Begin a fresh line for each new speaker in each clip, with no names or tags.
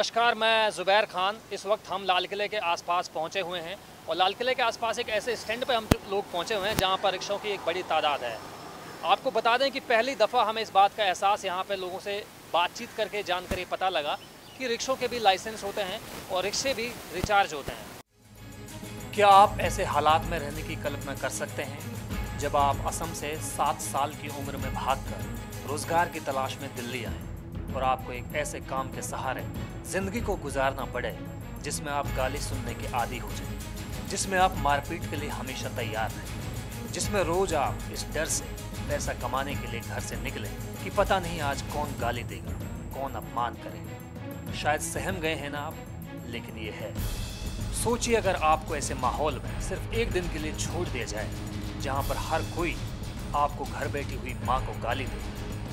नमस्कार, मैं ज़ुबैर खान। इस वक्त हम लाल किले के आसपास पहुंचे हुए हैं और लाल किले के आसपास एक ऐसे स्टैंड पे हम लोग पहुंचे हुए हैं जहां पर रिक्शों की एक बड़ी तादाद है। आपको बता दें कि पहली दफ़ा हमें इस बात का एहसास यहाँ पे लोगों से बातचीत करके जानकर पता लगा कि रिक्शों के भी लाइसेंस होते हैं और रिक्शे भी रिचार्ज होते हैं। क्या आप ऐसे हालात में रहने की कल्पना कर सकते हैं जब आप असम से 7 साल की उम्र में भागकर रोज़गार की तलाश में दिल्ली आए और आपको एक ऐसे काम के सहारे ज़िंदगी को गुजारना पड़े जिसमें आप गाली सुनने के आदी हो जाएं, जिसमें आप मारपीट के लिए हमेशा तैयार रहें, जिसमें रोज़ आप इस डर से पैसा कमाने के लिए घर से निकले कि पता नहीं आज कौन गाली देगा, कौन अपमान करेगा। शायद सहम गए हैं ना आप, लेकिन ये है। सोचिए अगर आपको ऐसे माहौल में सिर्फ एक दिन के लिए छोड़ दिया जाए जहाँ पर हर कोई आपको घर बैठी हुई माँ को गाली दे,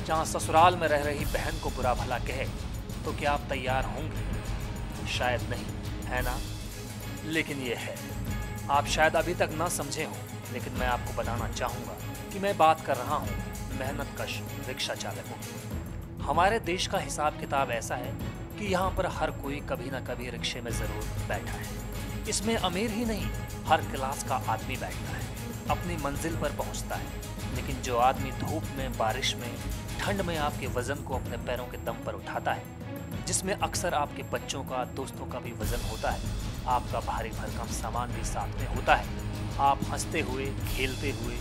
जहाँ ससुराल में रह रही बहन को बुरा भला कहे, तो क्या आप तैयार होंगे? शायद नहीं, है ना? लेकिन ये है। आप शायद अभी तक ना समझे हों, लेकिन मैं आपको बताना चाहूँगा कि मैं बात कर रहा हूँ मेहनतकश रिक्शा चालकों की। हमारे देश का हिसाब किताब ऐसा है कि यहाँ पर हर कोई कभी ना कभी रिक्शे में ज़रूर बैठा है। इसमें अमीर ही नहीं, हर क्लास का आदमी बैठता है, अपनी मंजिल पर पहुँचता है। लेकिन जो आदमी धूप में, बारिश में, ठंड में आपके वज़न को अपने पैरों के दम पर उठाता है, जिसमें अक्सर आपके बच्चों का, दोस्तों का भी वज़न होता है, आपका भारी भरकम सामान भी साथ में होता है, आप हंसते हुए, खेलते हुए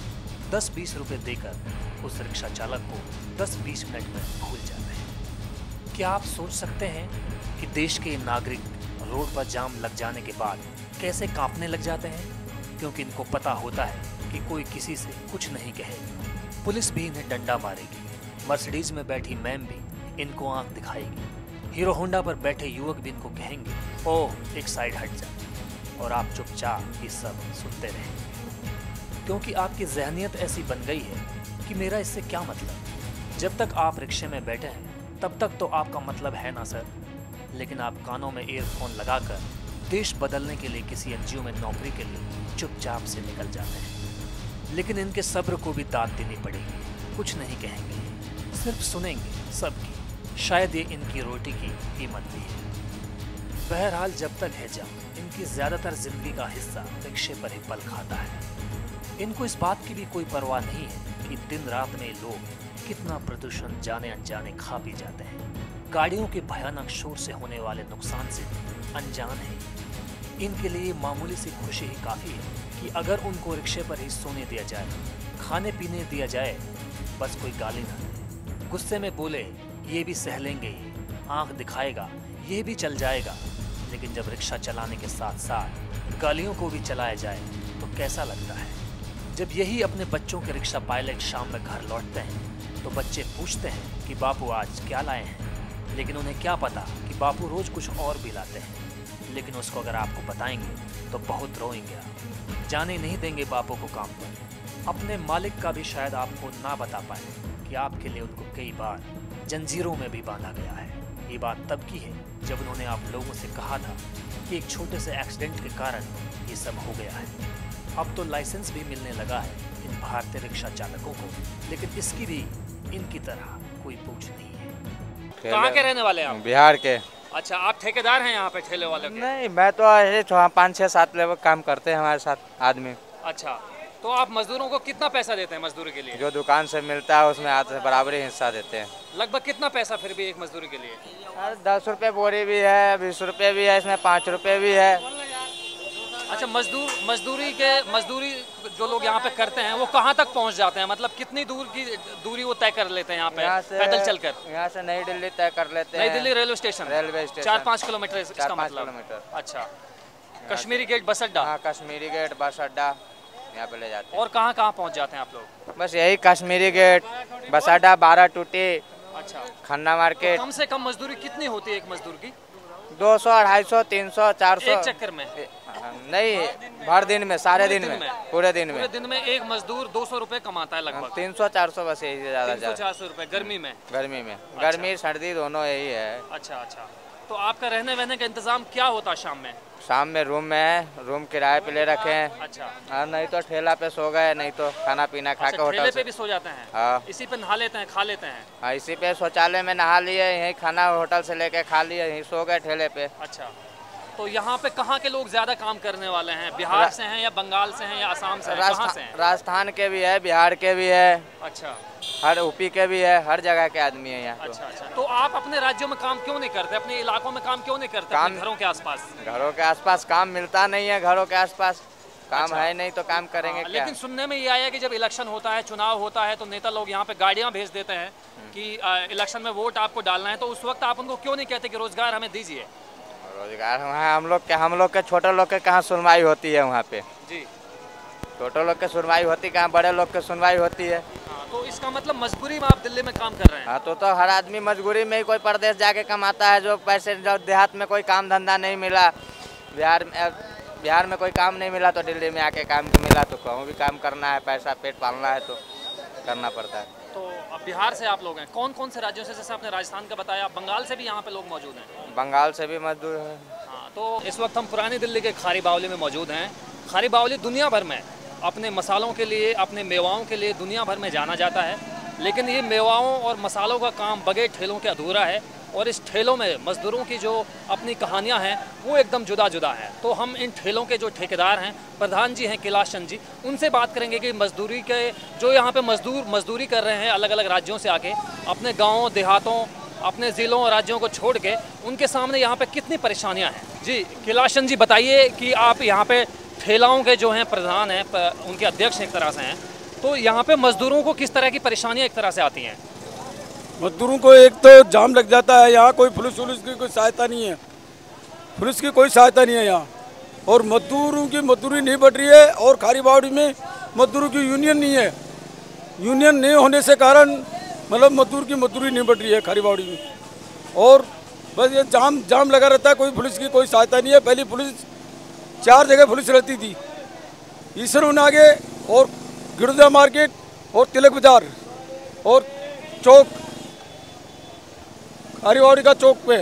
10-20 रुपये देकर उस रिक्शा चालक को 10-20 मिनट में भूल जाते हैं। क्या आप सोच सकते हैं कि देश के नागरिक रोड पर जाम लग जाने के बाद कैसे कांपने लग जाते हैं? क्योंकि इनको पता होता है कि कोई किसी से कुछ नहीं कहेगा, पुलिस भी इन्हें डंडा मारेगी, मर्सिडीज में बैठी मैम भी इनको आंख दिखाएगी, हीरो होंडा पर बैठे युवक भी इनको कहेंगे ओह एक साइड हट जा, और आप चुपचाप ये सब सुनते रहें। क्योंकि आपकी जहनियत ऐसी बन गई है कि मेरा इससे क्या मतलब। जब तक आप रिक्शे में बैठे हैं तब तक तो आपका मतलब है ना सर, लेकिन आप कानों में ईयरफोन लगाकर देश बदलने के लिए किसी एनजीओ में नौकरी के लिए चुपचाप से निकल जाते हैं। लेकिन इनके सब्र को भी दाद देनी पड़ेगी, कुछ नहीं कहेंगे, सिर्फ सुनेंगे सबकी। शायद ये इनकी रोटी की कीमत भी है। बहरहाल जब तक है जाम, इनकी ज़्यादातर ज़िंदगी का हिस्सा रिक्शे पर ही पल खाता है। इनको इस बात की भी कोई परवाह नहीं है कि दिन रात में लोग कितना प्रदूषण जाने अनजाने खा पी जाते हैं, गाड़ियों के भयानक शोर से होने वाले नुकसान से अनजान है। इनके लिए मामूली सी खुशी ही काफ़ी है कि अगर उनको रिक्शे पर ही सोने दिया जाए, खाने पीने दिया जाए, बस कोई गाली ना दे, गुस्से में बोले ये भी सह लेंगे, ये आँख दिखाएगा, ये भी चल जाएगा। लेकिन जब रिक्शा चलाने के साथ साथ गालियों को भी चलाया जाए तो कैसा लगता है? जब यही अपने बच्चों के रिक्शा पायलट शाम में घर लौटते हैं तो बच्चे पूछते हैं कि बापू आज क्या लाए हैं, लेकिन उन्हें क्या पता कि बापू रोज़ कुछ और भी लाते हैं। लेकिन उसको अगर आपको बताएंगे तो बहुत रोएंगे आप, जाने नहीं देंगे बापू को काम पर। अपने मालिक का भी शायद आपको ना बता पाए कि आपके लिए उनको कई बार जंजीरों में भी बांधा गया है। ये बात तब की है जब उन्होंने आप लोगों से कहा था कि एक छोटे से एक्सीडेंट के कारण ये सब हो गया है। अब तो लाइसेंस भी मिलने लगा है इन भारतीय रिक्शा चालकों को, लेकिन इसकी भी इनकी तरह कोई पूछ नहीं है। कहाँ के रहने वाले हैं आप?
बिहार के।
अच्छा, आप ठेकेदार हैं यहाँ पे ठेले वाले के?
नहीं, मैं तो ऐसे 5-6-7 लेबर काम करते हैं हमारे साथ आदमी।
अच्छा, तो आप मजदूरों को कितना पैसा देते हैं मजदूरी के लिए?
जो दुकान से मिलता है उसमें आधे से बराबरी हिस्सा देते हैं।
लगभग कितना पैसा फिर भी एक मजदूरी के लिए?
10 रुपये बोरी भी है, 20 रुपये भी है, इसमें 5 रुपये भी है।
अच्छा, मजदूरी जो लोग यहाँ पे करते हैं वो कहाँ तक पहुँच जाते हैं? मतलब कितनी दूरी वो तय कर लेते हैं यहाँ पे पैदल चलकर?
यहाँ से नई दिल्ली तय कर लेते हैं।
नई दिल्ली रेलवे स्टेशन
4-5
किलोमीटर इसका
4-5
मतलब?
किलोमीटर।
अच्छा, कश्मीरी गेट बस अड्डा?
हाँ, कश्मीरी गेट बस अड्डा यहाँ पे ले जाते हैं।
और कहाँ कहाँ पहुँच जाते हैं आप लोग?
बस यही कश्मीरी गेट, बस अड्डा, 12 टूटी,
अच्छा,
खन्ना मार्केट।
कम से कम मजदूरी कितनी होती है एक मजदूर की?
200, 250, 300, 400।
एक चक्कर में?
नहीं, भर दिन में, सारे दिन में, पूरे दिन
में एक मजदूर 200 रुपए कमाता है लगभग?
300-400 बस, यही ज़्यादा
300-400 रुपए गर्मी में?
गर्मी सर्दी दोनों यही है।
अच्छा, तो आपका रहने वहने का इंतजाम क्या होता है शाम में?
शाम में रूम में है, रूम किराए पे ले रखे हैं।
अच्छा,
हाँ, नहीं तो ठेला पे सो गए, नहीं तो खाना पीना खा के
अच्छा,
होटल
ठेले
से।
पे भी सो जाते हैं?
हाँ
इसी पे नहा लेते हैं, खा लेते हैं?
हाँ, इसी पे शौचालय में नहा लिए, यहीं खाना होटल से लेके खा लिए, यहीं सो गए ठेले पे।
अच्छा, तो यहाँ पे कहाँ के लोग ज़्यादा काम करने वाले हैं? बिहार से हैं या बंगाल से हैं या असम से हैं? कहाँ से हैं?
राजस्थान के भी है, बिहार के भी है,
अच्छा,
हर यूपी के भी है, हर जगह के आदमी है यहाँ।
अच्छा, अच्छा, तो आप अपने राज्यों में काम क्यों नहीं करते? अपने इलाकों में काम क्यों नहीं करते?
काम-
अपने घरों के आसपास?
घरों के आसपास काम मिलता नहीं है, घरों के आसपास काम
अच्छा।
है नहीं तो काम करेंगे क्या?
लेकिन सुनने में ये आया कि जब इलेक्शन होता है, चुनाव होता है, तो नेता लोग यहाँ पे गाड़ियाँ भेज देते हैं कि इलेक्शन में वोट आपको डालना है, तो उस वक्त आप उनको क्यों नहीं कहते कि रोजगार हमें दीजिए?
रोजगार वहाँ हम लोग के छोटे लोग के कहाँ सुनवाई होती है वहाँ पे?
जी,
छोटे लोग के सुनवाई होती कहाँ, बड़े लोग के सुनवाई होती है।
हाँ, तो इसका मतलब मजबूरी में आप दिल्ली में काम कर रहे हैं?
हाँ, तो हर आदमी मजबूरी में ही कोई प्रदेश जाके कमाता है, जो पैसे जो देहात में कोई काम धंधा नहीं मिला, बिहार में कोई काम नहीं मिला तो दिल्ली में आके काम मिला, तो कहूँ भी काम करना है, पैसा पेट पालना है तो करना पड़ता है।
तो अब बिहार से आप लोग हैं, कौन कौन से राज्यों से? जैसे आपने राजस्थान का बताया, बंगाल से भी यहाँ पे लोग मौजूद हैं?
बंगाल से भी मजदूर है।
हाँ, तो इस वक्त हम पुरानी दिल्ली के खारी बावली में मौजूद हैं। खारी बावली दुनिया भर में अपने मसालों के लिए, अपने मेवाओं के लिए दुनिया भर में जाना जाता है, लेकिन ये मेवाओं और मसालों का काम बगैर ठेलों के अधूरा है, और इस ठेलों में मज़दूरों की जो अपनी कहानियां हैं वो एकदम जुदा जुदा हैं। तो हम इन ठेलों के जो ठेकेदार हैं, प्रधान जी हैं कैलाश चंद जी, उनसे बात करेंगे कि मजदूरी के जो यहाँ पे मजदूरी कर रहे हैं अलग अलग राज्यों से आके, अपने गाँवों देहातों, अपने ज़िलों और राज्यों को छोड़ के, उनके सामने यहाँ पे कितनी परेशानियाँ हैं। जी कैलाश चंद जी, बताइए कि आप यहाँ पे ठेलाओं के जो हैं प्रधान हैं, उनके अध्यक्ष एक तरह से हैं, तो यहाँ पे मज़दूरों को किस तरह की परेशानियाँ एक तरह से आती हैं?
मजदूरों को एक तो जाम लग जाता है, यहाँ कोई पुलिस की कोई सहायता नहीं है, पुलिस की कोई सहायता नहीं है यहाँ, और मजदूरों की मजदूरी नहीं बढ़ रही है, और खारी बावड़ी में मजदूरों की यूनियन नहीं है, यूनियन नहीं होने से कारण मतलब मजदूर की मजदूरी नहीं बढ़ रही है खारी बावड़ी में, और बस ये जाम लगा रहता है, कोई पुलिस की कोई सहायता नहीं है। पहली पुलिस 4 जगह पुलिस रहती थी, ईसर आगे और गिरजा मार्केट और तिलक बाजार और चौक हरिवाड़ी का चौक पे,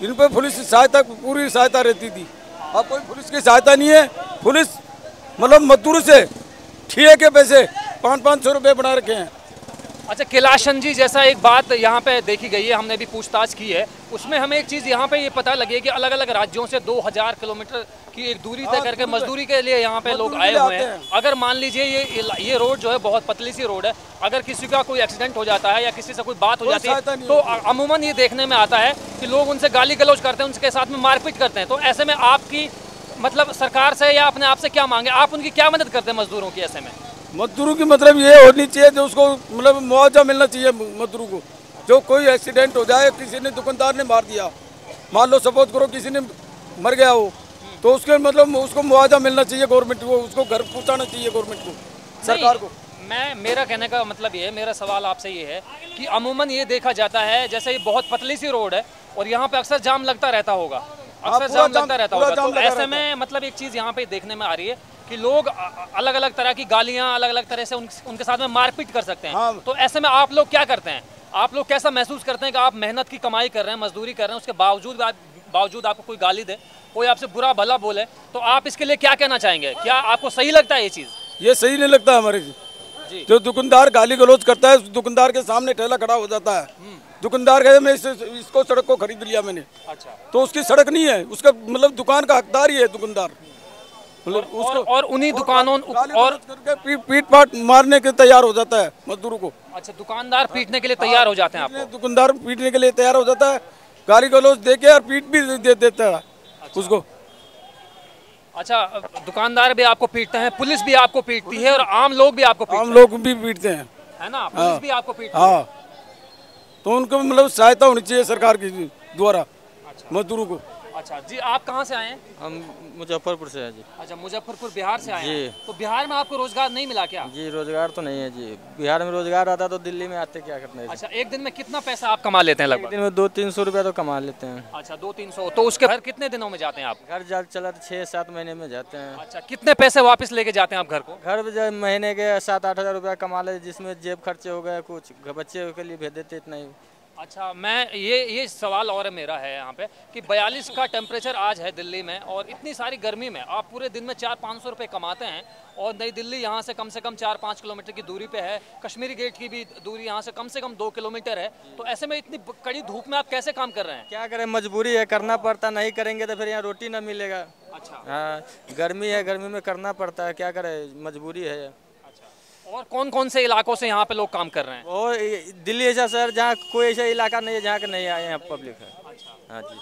इन पे पुलिस की सहायता, पूरी सहायता रहती थी। अब कोई पुलिस की सहायता नहीं है, पुलिस मतलब मजदूर से ठिए के पैसे 500-500 रुपये बना रखे हैं।
अच्छा कैलाश चंद जी, जैसा एक बात यहाँ पे देखी गई है, हमने भी पूछताछ की है, उसमें हमें एक चीज़ यहाँ पे ये पता लगी है कि अलग अलग राज्यों से 2000 किलोमीटर की एक दूरी तय करके मजदूरी के लिए यहाँ पे लोग आए हुए हैं। अगर मान लीजिए ये रोड जो है बहुत पतली सी रोड है, अगर किसी का कोई एक्सीडेंट हो जाता है या किसी से कोई बात हो जाती है तो अमूमन ये देखने में आता है कि लोग उनसे गाली गलौज करते हैं, उनके साथ में मारपीट करते हैं। तो ऐसे में आपकी मतलब सरकार से या अपने आप से क्या मांगे, आप उनकी क्या मदद करते हैं मजदूरों की? ऐसे में
मजदूरों की मतलब ये होनी चाहिए जो उसको मतलब मुआवजा मिलना चाहिए मजदूरों को। जो कोई एक्सीडेंट हो जाए, किसी ने दुकानदार ने मार दिया, मान लो सपोज करो किसी ने मर गया हो, तो उसके मतलब उसको मुआवजा मिलना चाहिए गवर्नमेंट को, उसको घर पहुंचाना चाहिए गवर्नमेंट को, सरकार को।
मेरा कहने का मतलब ये है, मेरा सवाल आपसे ये है कि अमूमन ये देखा जाता है जैसे ये बहुत पतली सी रोड है और यहाँ पे अक्सर जाम लगता रहता होगा, अक्सर जाम लगता रहता होगा, तो ऐसे में मतलब एक चीज़ यहाँ पे देखने में आ रही है कि लोग अलग अलग तरह की गालियाँ अलग अलग तरह से उनके साथ में मारपीट कर सकते हैं।
हाँ।
तो ऐसे में आप लोग क्या करते हैं? आप लोग कैसा महसूस करते हैं कि आप मेहनत की कमाई कर रहे हैं, मजदूरी कर रहे हैं, उसके बावजूद आपको कोई गाली दे, कोई आपसे बुरा भला बोले, तो आप इसके लिए क्या कहना चाहेंगे? क्या आपको सही लगता है ये चीज़?
ये सही नहीं लगता हमारे जी। जो दुकानदार गाली गलौज करता है, दुकानदार के सामने ठेला खड़ा हो जाता है, दुकानदार कहते मैं इसको सड़क को खरीद लिया मैंने,
अच्छा,
तो उसकी सड़क नहीं है, उसका मतलब दुकान का हकदार ही है दुकानदार, मतलब उसको
और उन्हीं दुकानों और
करके पीट पाट मारने के तैयार हो जाता है मजदूरों को।
अच्छा, दुकानदार पीटने के लिए तैयार हो जाते हैं आपको?
दुकानदार पीटने के लिए तैयार हो जाता है, गाली गलौज दे के और पीट भी दे देता है उसको।
अच्छा, दुकानदार भी आपको पीटते हैं, पुलिस भी आपको पीटती है और आम लोग भी आपको पीटते हैं?
आम लोग भी पीटते हैं,
है ना, पुलिस भी आपको पीटती है।
हाँ, तो उनको मतलब सहायता होनी चाहिए सरकार की द्वारा मजदूरों को।
अच्छा जी, आप कहाँ से आए हैं?
हम मुजफ्फरपुर से हैं जी।
अच्छा, मुजफ्फरपुर बिहार से आए
जी।
हैं। तो बिहार में आपको रोजगार नहीं मिला क्या?
जी रोजगार तो नहीं है जी, बिहार में रोजगार आता तो दिल्ली में आते क्या करने।
अच्छा, एक दिन में कितना पैसा आप कमा लेते हैं
एक
लगभग?
दिन में 200-300 रुपया तो कमा लेते हैं।
अच्छा, 200-300। तो उसके घर कितने दिनों में जाते हैं आप?
घर जा चला 6-7 महीने में जाते हैं।
अच्छा, कितने पैसे वापस लेके जाते हैं आप घर को?
घर में जब महीने के 7-8 हज़ार रुपया कमा ले, जिसमें जेब खर्चे हो गए, कुछ बच्चे के लिए भेज देते, इतना ही।
अच्छा, मैं ये सवाल और मेरा है यहाँ पे कि 42 का टेम्परेचर आज है दिल्ली में, और इतनी सारी गर्मी में आप पूरे दिन में 400-500 रुपये कमाते हैं, और नई दिल्ली यहाँ से कम 4-5 किलोमीटर की दूरी पे है, कश्मीरी गेट की भी दूरी यहाँ से कम 2 किलोमीटर है, तो ऐसे में इतनी कड़ी धूप में आप कैसे काम कर रहे हैं?
क्या करें, मजबूरी है, करना पड़ता, नहीं करेंगे तो फिर यहाँ रोटी ना मिलेगा।
अच्छा।
हाँ, गर्मी है, गर्मी में करना पड़ता है, क्या करें, मजबूरी है।
और कौन कौन से इलाकों से यहाँ पे लोग काम कर रहे हैं?
और दिल्ली ऐसा शहर जहाँ कोई ऐसा इलाका नहीं है जहाँ के नहीं आए हैं पब्लिक है। हाँ जी।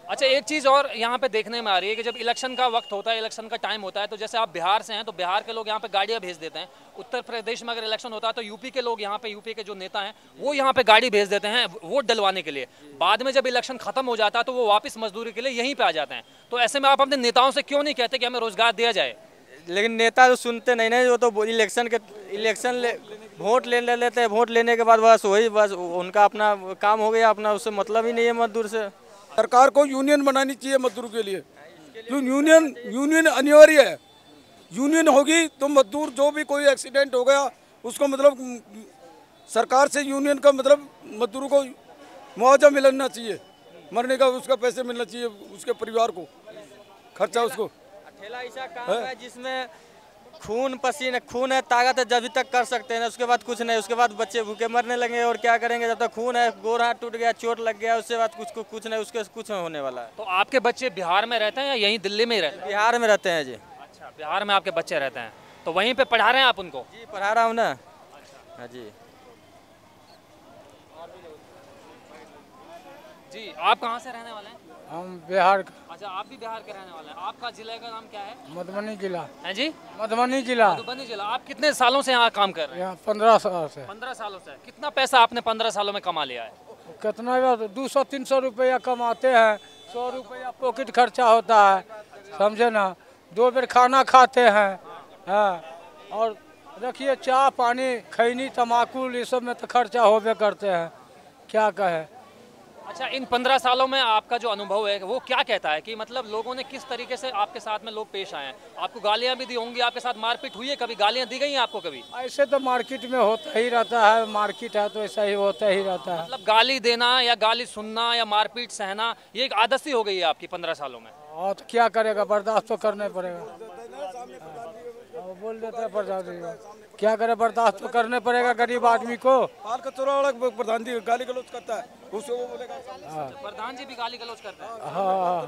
अच्छा, एक चीज़ और यहाँ पे देखने में आ रही है कि जब इलेक्शन का वक्त होता है, इलेक्शन का टाइम होता है, तो जैसे आप बिहार से हैं तो बिहार के लोग यहाँ पे गाड़ियाँ भेज देते हैं। उत्तर प्रदेश में अगर इलेक्शन होता है तो यूपी के लोग यहाँ पे, यूपी के जो नेता हैं वो यहाँ पे गाड़ी भेज देते हैं वोट डलवाने के लिए। बाद में जब इलेक्शन खत्म हो जाता है तो वो वापस मजदूरी के लिए यहीं पे आ जाते हैं। तो ऐसे में आप अपने नेताओं से क्यों नहीं कहते कि हमें रोजगार दिया जाए?
लेकिन नेता तो सुनते नहीं ना, वो तो इलेक्शन वोट ले लेते हैं, वोट लेने के बाद बस उनका अपना काम हो गया, अपना उससे मतलब ही नहीं है मजदूर से।
सरकार को यूनियन बनानी चाहिए मजदूर के लिए, क्यों यूनियन अनिवार्य है। यूनियन होगी तो मजदूर जो भी कोई एक्सीडेंट हो गया उसको मतलब सरकार से यूनियन का मतलब मजदूरों को मुआवजा मिलना चाहिए, मरने का उसका पैसे मिलना चाहिए, उसके परिवार को खर्चा उसको।
ठेला ऐसा काम है जिसमें खून पसीना, खून है, ताकत है, जब तक कर सकते हैं, उसके बाद कुछ नहीं, उसके बाद बच्चे भूखे मरने लगे और क्या करेंगे। जब तक खून है, गोर हाथ टूट गया, चोट लग गया, उसके बाद कुछ नहीं, उसके कुछ होने वाला है।
तो आपके बच्चे बिहार में रहते हैं या यहीं दिल्ली में ही रहते हैं?
बिहार में रहते हैं जी।
अच्छा, बिहार में आपके बच्चे रहते हैं, तो वहीं पे पढ़ा रहे हैं आप उनको?
जी, पढ़ा रहा हूँ ना। हाँ जी।
जी, आप कहाँ से रहने वाले हैं?
हम बिहार का।
अच्छा, आप भी बिहार के रहने वाले हैं। आपका जिले का नाम क्या है?
मधुबनी जिला।
हैं जी?
मधुबनी जिला।
मधुबनी जिला। आप कितने सालों से यहाँ काम कर रहे हैं?
यहाँ 15 साल से।
15 सालों से। कितना पैसा आपने 15 सालों में कमा लिया है?
कितना 200-300 रुपया कमाते हैं, 100 रुपया पॉकेट खर्चा होता है, समझे ना। 2 बेर खाना खाते हैं, हाँ। और रखिए चाय पानी, खैनी तम्बाकू, ये सब में तो खर्चा होबे करते हैं, क्या कहे।
अच्छा, इन 15 सालों में आपका जो अनुभव है वो क्या कहता है कि मतलब लोगों ने किस तरीके से आपके साथ में लोग पेश आए हैं? आपको गालियां भी दी होंगी, आपके साथ मारपीट हुई है, कभी गालियां दी गई हैं आपको कभी?
ऐसे तो मार्केट में होता ही रहता है, मार्केट है तो ऐसा ही होता ही रहता है।
मतलब गाली देना या गाली सुनना या मारपीट सहना ये एक आदत सी हो गई है आपकी 15 सालों में?
और तो क्या करेगा, बर्दाश्त तो करना पड़ेगा। बोल देते हैं प्रधान, क्या करे, बर्दाश्त तो करने पड़ेगा गरीब आदमी को।
हाल का चोरा वाला प्रधान जी गाली गलौज करता है, उससे वो बोलेगा।
प्रधान जी भी गाली गलौज करते हैं?
हाँ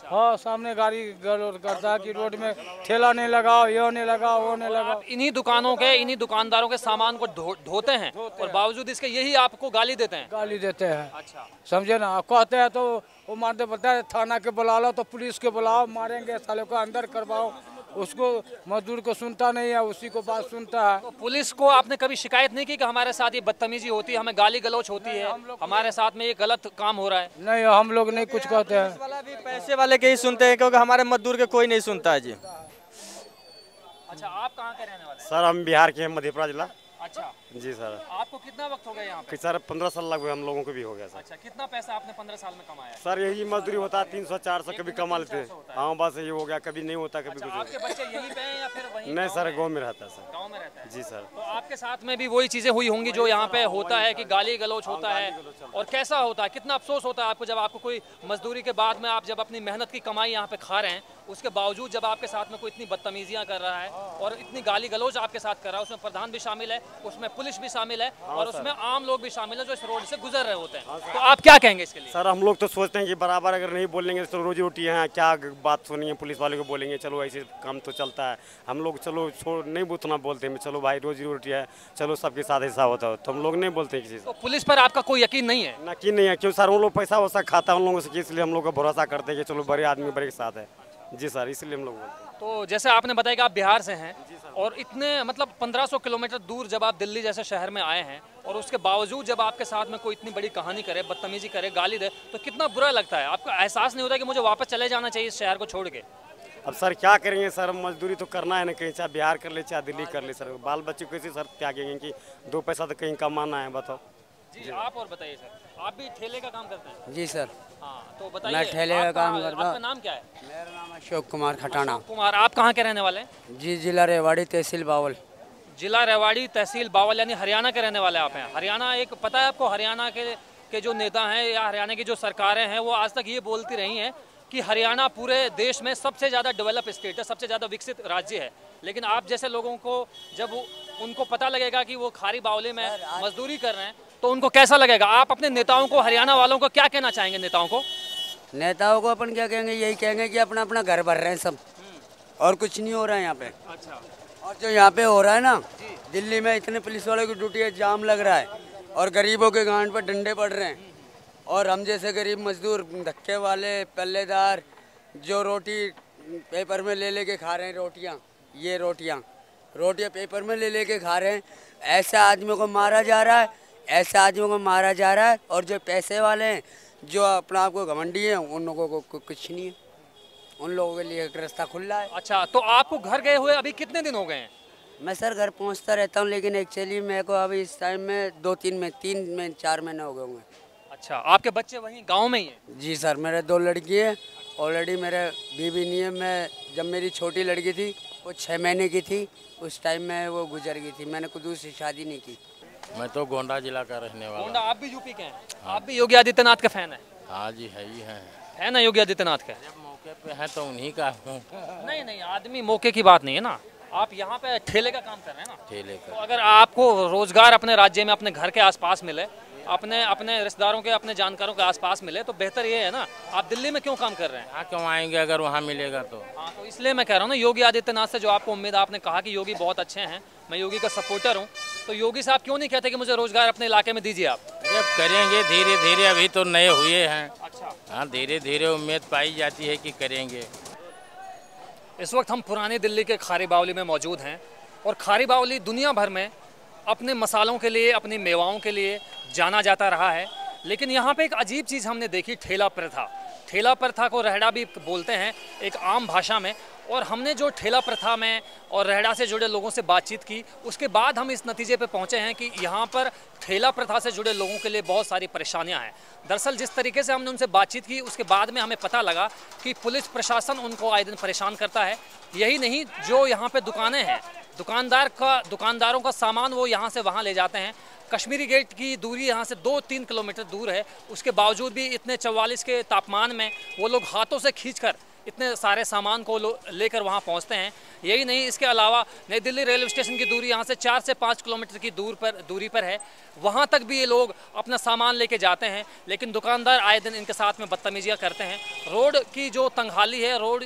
हाँ, सामने गाड़ी गलौज करता है कि रोड में ठेला नहीं लगाओ, ये नहीं लगाओ, वो नहीं लगाओ।
इन्हीं दुकानों के, इन्हीं दुकानदारों के सामान को ढोते हैं और बावजूद इसके यही आपको गाली देते हैं?
गाली देते हैं।
अच्छा,
समझे ना। कहते हैं तो वो मारते, बोलता है थाना के बुला लो, तो पुलिस के बुलाओ, मारेंगे साले को, अंदर करवाओ। उसको मजदूर को सुनता नहीं है, उसी को बात सुनता है।
तो पुलिस को आपने कभी शिकायत नहीं की कि हमारे साथ ये बदतमीजी होती है, हमें गाली गलौज होती है, हमारे साथ में ये गलत काम हो रहा है?
नहीं, हम लोग नहीं कुछ कहते हैं।
वाला भी पैसे वाले के ही सुनते हैं, क्योंकि हमारे मजदूर के कोई नहीं सुनता है जी।
अच्छा, आप कहाँ के रहने वाले हैं?
सर हम बिहार के हैं, मधेपुरा जिला।
अच्छा
जी सर।
आपको कितना वक्त हो गया यहाँ पे?
सर 15 साल लगभग हम लोगों को भी हो गया सर।
अच्छा, कितना पैसा आपने 15 साल में कमाया है?
सर यही मजदूरी होता है, 300-400 कभी कमा लेते हैं। हाँ बस ये हो गया, कभी नहीं होता, कभी
अच्छा,
कुछ
आपके बच्चे यहीं पे हैं या फिर वहीं?
नहीं सर, गाँव में रहता है सर।
गाँव में रहता है?
जी सर।
तो आपके साथ में भी वही चीजें हुई होंगी जो यहाँ पे होता है कि गाली गलौज होता है, और कैसा होता है, कितना अफसोस होता है आपको जब आपको कोई मजदूरी के बाद में आप जब अपनी मेहनत की कमाई यहाँ पे खा रहे हैं, उसके बावजूद जब आपके साथ में कोई इतनी बदतमीजियाँ कर रहा है और इतनी गाली गलौज आपके साथ कर रहा है, उसमें प्रधान भी शामिल है, उसमें पुलिस भी शामिल है और उसमें आम लोग भी शामिल है जो इस रोड से गुजर रहे होते हैं, तो आप क्या कहेंगे इसके लिए?
सर हम लोग तो सोचते हैं कि बराबर अगर नहीं बोलेंगे तो रोजी रोटी है, क्या बात सुनिए, पुलिस वाले को बोलेंगे, चलो ऐसे काम तो चलता है। हम लोग चलो छोड़ नहीं उतना बोलते हैं, चलो भाई रोजी रोटी है, चलो सबके साथ ऐसा होता है, तो हम लोग नहीं बोलते किसी से।
तो पुलिस पर आपका कोई यकीन नहीं है?
यकीन नहीं है, क्यों सर, उन लोग पैसा वैसा खाता है उन लोगों से, इसलिए हम लोग का भरोसा करते हैं कि चलो बड़े आदमी बड़े के साथ है। जी सर, इसलिए हम लोग बोलते हैं।
तो जैसे आपने बताया कि आप बिहार से हैं और इतने मतलब 1500 किलोमीटर दूर जब आप दिल्ली जैसे शहर में आए हैं और उसके बावजूद जब आपके साथ में कोई इतनी बड़ी कहानी करे, बदतमीजी करे, गाली दे, तो कितना बुरा लगता है? आपको एहसास नहीं होता कि मुझे वापस चले जाना चाहिए इस शहर को छोड़ के?
अब सर क्या करेंगे सर, मजदूरी तो करना है ना, कहीं चाहे बिहार कर ले चाहे दिल्ली कर ले सर, बाल बच्चे कैसे सर त्यागेंगे कि 2 पैसा तो कहीं कमाना है, बताओ।
जी आप और बताइए सर, आप भी ठेले का काम करते हैं?
जी सर।
हाँ, तो बताइए,
मैं ठेले का काम करता हूँ।
आपका नाम क्या है?
मेरा नाम अशोक कुमार खटाना।
अशोक कुमार, आप कहाँ के रहने वाले हैं?
जी, जिला रेवाड़ी, तहसील बावल।
जिला रेवाड़ी, तहसील बावल, यानी हरियाणा के रहने वाले आप हैं। हरियाणा एक पता है आपको, हरियाणा के जो नेता हैं या हरियाणा की जो सरकारें हैं वो आज तक ये बोलती रही हैं कि हरियाणा पूरे देश में सबसे ज़्यादा डेवलप स्टेट है, सबसे ज़्यादा विकसित राज्य है। लेकिन आप जैसे लोगों को जब उनको पता लगेगा कि वो खारी बावली में मजदूरी कर रहे हैं तो उनको कैसा लगेगा? आप अपने नेताओं को, हरियाणा वालों को क्या कहना चाहेंगे? नेताओं को
अपन क्या कहेंगे, यही कहेंगे कि अपना अपना घर भर रहे हैं सब, और कुछ नहीं हो रहा है यहाँ पे।
अच्छा।
और जो यहाँ पे हो रहा है ना, दिल्ली में इतने पुलिस वालों की ड्यूटी है, जाम लग रहा है और गरीबों के गांड पर डंडे पड़ रहे हैं, और हम जैसे गरीब मजदूर, धक्के वाले, पल्लेदार, जो रोटी पेपर में ले लेके खा रहे हैं, रोटियाँ पेपर में ले लेके खा रहे हैं, ऐसे आदमियों को मारा जा रहा है। और जो पैसे वाले हैं, जो अपना आपको घमंडी है, उन लोगों को कुछ नहीं है, उन लोगों के लिए एक रास्ता खुला है।
अच्छा, तो आपको घर गए हुए अभी कितने दिन हो गए हैं?
मैं सर घर पहुंचता रहता हूं, लेकिन एक्चुअली मेरे को अभी इस टाइम में 4 महीने हो गए होंगे।
अच्छा, आपके बच्चे वहीं गांव में ही हैं?
जी सर, मेरे 2 लड़की हैं, ऑलरेडी मेरे बीवी नहीं है। मैं जब मेरी छोटी लड़की थी वो 6 महीने की थी, उस टाइम में वो गुजर गई थी। मैंने खुद से शादी नहीं की।
मैं तो गोंडा जिला का रहने वाला।
गोंडा? आप भी यूपी के हैं? हाँ। आप भी योगी आदित्यनाथ के फैन हैं?
हाँ जी, है ही
है ना योगी आदित्यनाथ के?
जब मौके पे है तो उन्हीं का हूँ।
नहीं, आदमी मौके की बात नहीं है ना, आप यहाँ पे ठेले का काम कर रहे हैं ना।
ठेले का।
तो अगर आपको रोजगार अपने राज्य में, अपने घर के आसपास मिले, अपने रिश्तेदारों के, अपने जानकारों के आसपास मिले, तो बेहतर ये है ना। आप दिल्ली में क्यों काम कर रहे हैं?
हाँ, क्यों आएंगे अगर वहाँ मिलेगा तो।
हाँ, तो इसलिए मैं कह रहा हूँ ना, योगी आदित्यनाथ से जो आपको उम्मीद, आपने कहा कि योगी बहुत अच्छे हैं, मैं योगी का सपोर्टर हूँ, तो योगी साहब क्यों नहीं कहते कि मुझे रोजगार अपने इलाके में दीजिए आप?
अरे करेंगे धीरे धीरे, अभी तो नए हुए हैं।
अच्छा।
हाँ, धीरे धीरे उम्मीद पाई जाती है कि करेंगे।
इस वक्त हम पुरानी दिल्ली के खारी बावली में मौजूद हैं, और खारी बावली दुनिया भर में अपने मसालों के लिए, अपनी मेवाओं के लिए जाना जाता रहा है। लेकिन यहाँ पे एक अजीब चीज़ हमने देखी, ठेला प्रथा। ठेला प्रथा को रेहड़ा भी बोलते हैं एक आम भाषा में। और हमने जो ठेला प्रथा में और रेहड़ा से जुड़े लोगों से बातचीत की, उसके बाद हम इस नतीजे पे पहुँचे हैं कि यहाँ पर ठेला प्रथा से जुड़े लोगों के लिए बहुत सारी परेशानियाँ हैं। दरअसल जिस तरीके से हमने उनसे बातचीत की, उसके बाद में हमें पता लगा कि पुलिस प्रशासन उनको आए दिन परेशान करता है। यही नहीं, जो यहाँ पे दुकानें हैं, दुकानदारों का सामान वो यहाँ से वहाँ ले जाते हैं। कश्मीरी गेट की दूरी यहाँ से 2-3 किलोमीटर दूर है, उसके बावजूद भी इतने 44 के तापमान में वो लोग हाथों से खींचकर इतने सारे सामान को लेकर वहाँ पहुँचते हैं। यही नहीं, इसके अलावा नई दिल्ली रेलवे स्टेशन की दूरी यहाँ से 4 से 5 किलोमीटर की दूरी पर है, वहाँ तक भी ये लोग अपना सामान लेके जाते हैं। लेकिन दुकानदार आए दिन इनके साथ में बदतमीजियाँ करते हैं। रोड की जो तंगहाली है, रोड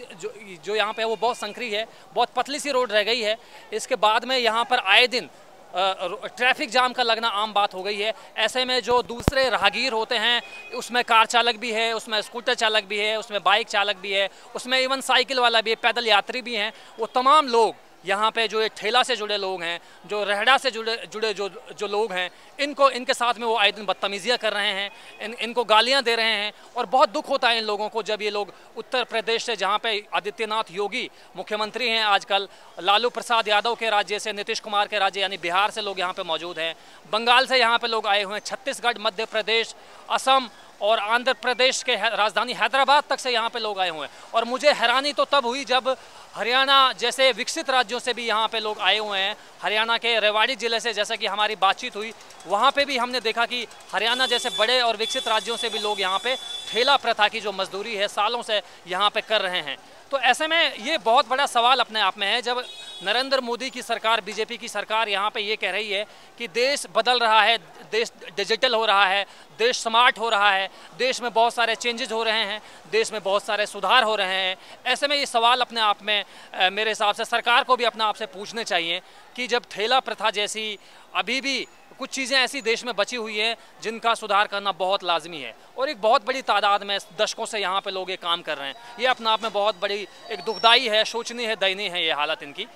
जो यहाँ पे है वो बहुत संकरी है, बहुत पतली सी रोड रह गई है। इसके बाद में यहाँ पर आए दिन ट्रैफिक जाम का लगना आम बात हो गई है। ऐसे में जो दूसरे राहगीर होते हैं, उसमें कार चालक भी है, उसमें स्कूटर चालक भी है, उसमें बाइक चालक भी है, उसमें इवन साइकिल वाला भी है, पैदल यात्री भी हैं, वो तमाम लोग यहाँ पे जो ठेला से जुड़े लोग हैं, जो रेहड़ा से जुड़े जो लोग हैं, इनके साथ में वो आए दिन बदतमीजियाँ कर रहे हैं, इनको गालियाँ दे रहे हैं। और बहुत दुख होता है इन लोगों को जब ये लोग उत्तर प्रदेश से, जहाँ पे आदित्यनाथ योगी मुख्यमंत्री हैं आजकल, लालू प्रसाद यादव के राज्य से, नीतीश कुमार के राज्य यानी बिहार से लोग यहाँ पे मौजूद हैं, बंगाल से यहाँ पे लोग आए हुए हैं, छत्तीसगढ़, मध्य प्रदेश, असम और आंध्र प्रदेश के राजधानी हैदराबाद तक से यहाँ पे लोग आए हुए हैं। और मुझे हैरानी तो तब हुई जब हरियाणा जैसे विकसित राज्यों से भी यहाँ पे लोग आए हुए हैं। हरियाणा के रेवाड़ी ज़िले से, जैसा कि हमारी बातचीत हुई, वहाँ पे भी हमने देखा कि हरियाणा जैसे बड़े और विकसित राज्यों से भी लोग यहाँ पे ठेला प्रथा की जो मजदूरी है सालों से यहाँ पे कर रहे हैं। तो ऐसे में ये बहुत बड़ा सवाल अपने आप में है, जब नरेंद्र मोदी की सरकार, बीजेपी की सरकार यहाँ पे ये कह रही है कि देश बदल रहा है, देश डिजिटल हो रहा है, देश स्मार्ट हो रहा है, देश में बहुत सारे चेंजेस हो रहे हैं, देश में बहुत सारे सुधार हो रहे हैं। ऐसे में ये सवाल अपने आप में मेरे हिसाब से सरकार को भी अपने आप से पूछने चाहिए कि जब ठेला प्रथा जैसी अभी भी कुछ चीज़ें ऐसी देश में बची हुई हैं जिनका सुधार करना बहुत लाजमी है, और एक बहुत बड़ी तादाद में दशकों से यहाँ पे लोग ये काम कर रहे हैं, ये अपने आप में बहुत बड़ी एक दुखदाई है, शोचनीय है, दयनीय है ये हालत इनकी।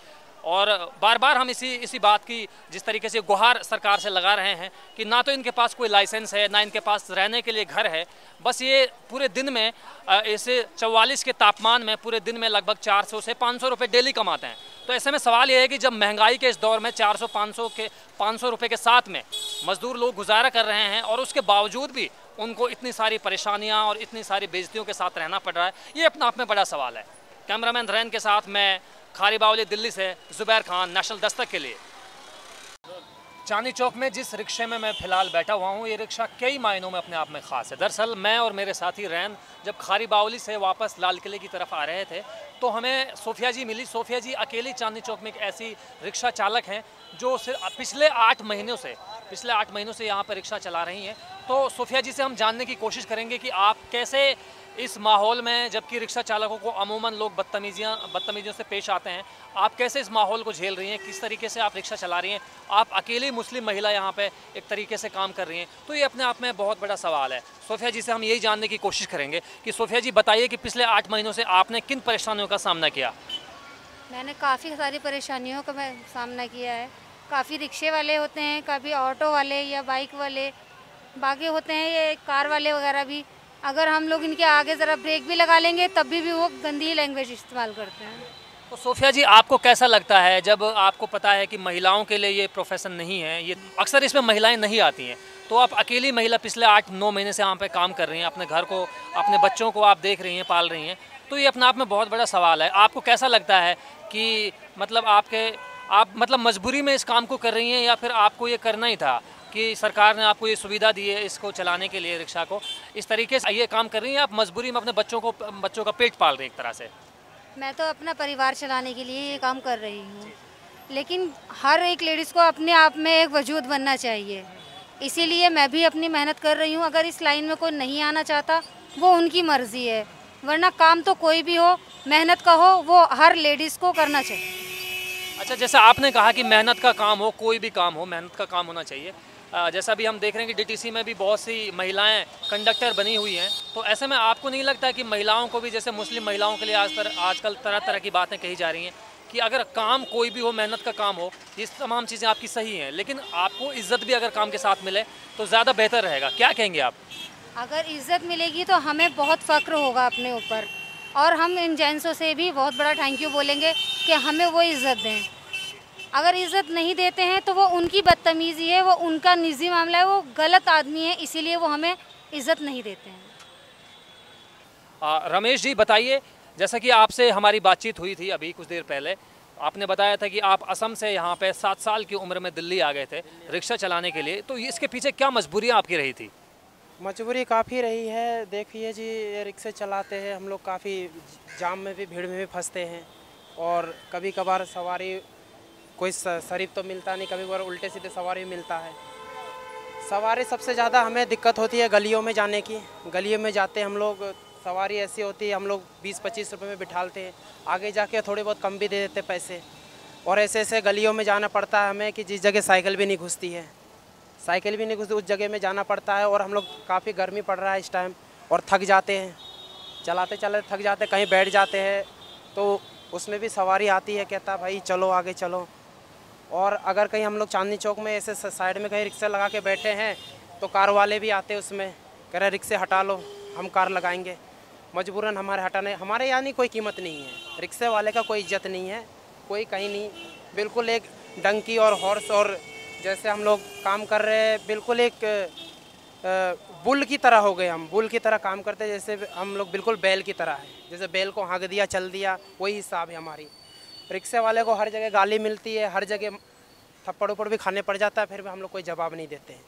और बार बार हम इसी बात की जिस तरीके से गुहार सरकार से लगा रहे हैं कि ना तो इनके पास कोई लाइसेंस है, ना इनके पास रहने के लिए घर है, बस ये पूरे दिन में ऐसे 44 के तापमान में पूरे दिन में लगभग 400 से 500 रुपये डेली कमाते हैं। तो ऐसे में सवाल ये है कि जब महंगाई के इस दौर में 400-500 रुपये के साथ में मज़दूर लोग गुजारा कर रहे हैं और उसके बावजूद भी उनको इतनी सारी परेशानियाँ और इतनी सारी बेइज्जतियों के साथ रहना पड़ रहा है, ये अपने आप में बड़ा सवाल है। कैमरामैन रैन के साथ मैं खारी बावली दिल्ली से जुबैर खान, नेशनल दस्तक के लिए। चांदनी चौक में जिस रिक्शे में मैं फ़िलहाल बैठा हुआ हूँ, ये रिक्शा कई मायनों में अपने आप में ख़ास है। दरअसल मैं और मेरे साथी रैन जब खारी बावली से वापस लाल किले की तरफ आ रहे थे तो हमें सोफिया जी मिली। सोफिया जी अकेली चांदनी चौक में एक ऐसी रिक्शा चालक हैं जो पिछले 8 महीनों से यहाँ पर रिक्शा चला रही हैं। तो सोफिया जी से हम जानने की कोशिश करेंगे कि आप कैसे इस माहौल में, जबकि रिक्शा चालकों को अमूमन लोग बदतमीजियों से पेश आते हैं, आप कैसे इस माहौल को झेल रही हैं, किस तरीके से आप रिक्शा चला रही हैं। आप अकेली मुस्लिम महिला यहाँ पे एक तरीके से काम कर रही हैं, तो ये अपने आप में बहुत बड़ा सवाल है। सोफिया जी से हम यही जानने की कोशिश करेंगे कि सोफिया जी बताइए कि पिछले 8 महीनों से आपने किन परेशानियों का सामना किया।
मैंने काफ़ी सारी परेशानियों का सामना किया है। काफ़ी रिक्शे वाले होते हैं, कभी ऑटो वाले या बाइक वाले, बाकी होते हैं ये कार वाले वगैरह भी। अगर हम लोग इनके आगे ज़रा ब्रेक भी लगा लेंगे तब भी वो गंदी लैंग्वेज इस्तेमाल करते हैं।
तो सोफिया जी आपको कैसा लगता है जब आपको पता है कि महिलाओं के लिए ये प्रोफेशन नहीं है, ये अक्सर इसमें महिलाएं नहीं आती हैं, तो आप अकेली महिला पिछले 8-9 महीने से यहाँ पे काम कर रही हैं, अपने घर को, अपने बच्चों को आप देख रही हैं, पाल रही हैं, तो ये अपने आप में बहुत बड़ा सवाल है। आपको कैसा लगता है कि मतलब आप मतलब मजबूरी में इस काम को कर रही हैं या फिर आपको ये करना ही था कि सरकार ने आपको ये सुविधा दी है इसको चलाने के लिए, रिक्शा को, इस तरीके से ये काम कर रही हैं, आप मजबूरी में अपने बच्चों का पेट पाल रही हैं एक तरह से?
मैं तो अपना परिवार चलाने के लिए ये काम कर रही हूँ, लेकिन हर एक लेडीज़ को अपने आप में एक वजूद बनना चाहिए, इसीलिए मैं भी अपनी मेहनत कर रही हूँ। अगर इस लाइन में कोई नहीं आना चाहता वो उनकी मर्ज़ी है, वरना काम तो कोई भी हो, मेहनत का हो, वो हर लेडीज़ को करना चाहिए।
अच्छा, जैसा आपने कहा कि मेहनत का काम हो, कोई भी काम हो, मेहनत का काम होना चाहिए। जैसा भी हम देख रहे हैं कि डीटीसी में भी बहुत सी महिलाएं कंडक्टर बनी हुई हैं, तो ऐसे में आपको नहीं लगता है कि महिलाओं को भी, जैसे मुस्लिम महिलाओं के लिए आजकल तरह तरह की बातें कही जा रही हैं कि अगर काम कोई भी हो, मेहनत का काम हो, ये तमाम चीज़ें आपकी सही हैं, लेकिन आपको इज़्ज़त भी अगर काम के साथ मिले तो ज़्यादा बेहतर रहेगा, क्या कहेंगे आप?
अगर इज़्ज़त मिलेगी तो हमें बहुत फ़ख्र होगा अपने ऊपर, और हम इन जेंट्सों से भी बहुत बड़ा थैंक यू बोलेंगे कि हमें वो इज़्ज़त दें। अगर इज़्ज़त नहीं देते हैं तो वो उनकी बदतमीज़ी है, वो उनका निजी मामला है, वो गलत आदमी है, इसीलिए वो हमें इज़्ज़त नहीं देते हैं।
रमेश जी बताइए, जैसा कि आपसे हमारी बातचीत हुई थी अभी कुछ देर पहले, आपने बताया था कि आप असम से यहाँ पे 7 साल की उम्र में दिल्ली आ गए थे रिक्शा चलाने के लिए, तो इसके पीछे क्या मजबूरियाँ आपकी रही थी?
मजबूरी काफ़ी रही है। देखिए जी, ये रिक्शे चलाते हैं हम लोग, काफ़ी जाम में भी, भीड़ में भी फंसते हैं, और कभी कभार सवारी कोई शरीफ तो मिलता नहीं, कभी कभार उल्टे सीधे सवारी मिलता है। सवारी सबसे ज़्यादा हमें दिक्कत होती है गलियों में जाने की। गलियों में जाते हम लोग, सवारी ऐसी होती है, हम लोग 20-25 रुपये में बिठाते हैं, आगे जाके थोड़े बहुत कम भी दे देते पैसे, और ऐसे ऐसे गलियों में जाना पड़ता है हमें कि जिस जगह साइकिल भी नहीं घुसती है, उस जगह में जाना पड़ता है। और हम लोग, काफ़ी गर्मी पड़ रहा है इस टाइम, और थक जाते हैं, चलाते चलाते थक जाते हैं, कहीं बैठ जाते हैं तो उसमें भी सवारी आती है, कहता भाई चलो आगे चलो। और अगर कहीं हम लोग चांदनी चौक में ऐसे साइड में कहीं रिक्शा लगा के बैठे हैं तो कार वाले भी आते हैं, उसमें कह रहे रिक्शे हटा लो, हम कार लगाएंगे। मजबूरन हमारे यानी कोई कीमत नहीं है, रिक्शे वाले का कोई इज्जत नहीं है, कोई कहीं नहीं, बिल्कुल एक डंकी और हॉर्स, और जैसे हम लोग काम कर रहे हैं बिल्कुल एक बुल की तरह हो गए, हम बुल की तरह काम करते हैं, जैसे हम लोग बिल्कुल बैल की तरह है, जैसे बैल को हाँक दिया चल दिया, वही हिसाब है हमारी। रिक्शे वाले को हर जगह गाली मिलती है, हर जगह थप्पड़ उप्पड़ भी खाने पड़ जाता है, फिर भी हम लोग कोई जवाब नहीं देते हैं।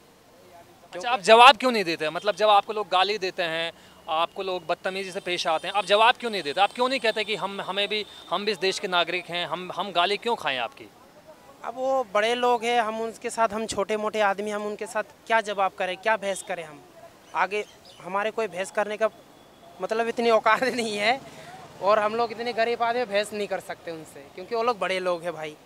अच्छा, आप जवाब क्यों नहीं देते? मतलब जब आपको लोग गाली देते हैं, आपको लोग बदतमीजी से पेश आते हैं, आप जवाब क्यों नहीं देते? आप क्यों नहीं कहते कि हम भी इस देश के नागरिक हैं, हम गाली क्यों खाएं आपकी?
अब वो बड़े लोग हैं, हम उनके साथ, हम छोटे मोटे आदमी, हम उनके साथ क्या जवाब करें, क्या बहस करें? हम आगे, हमारे कोई बहस करने का मतलब इतनी औकात नहीं है, और हम लोग इतने गरीब आदमी बहस नहीं कर सकते उनसे, क्योंकि वो लोग बड़े लोग हैं भाई।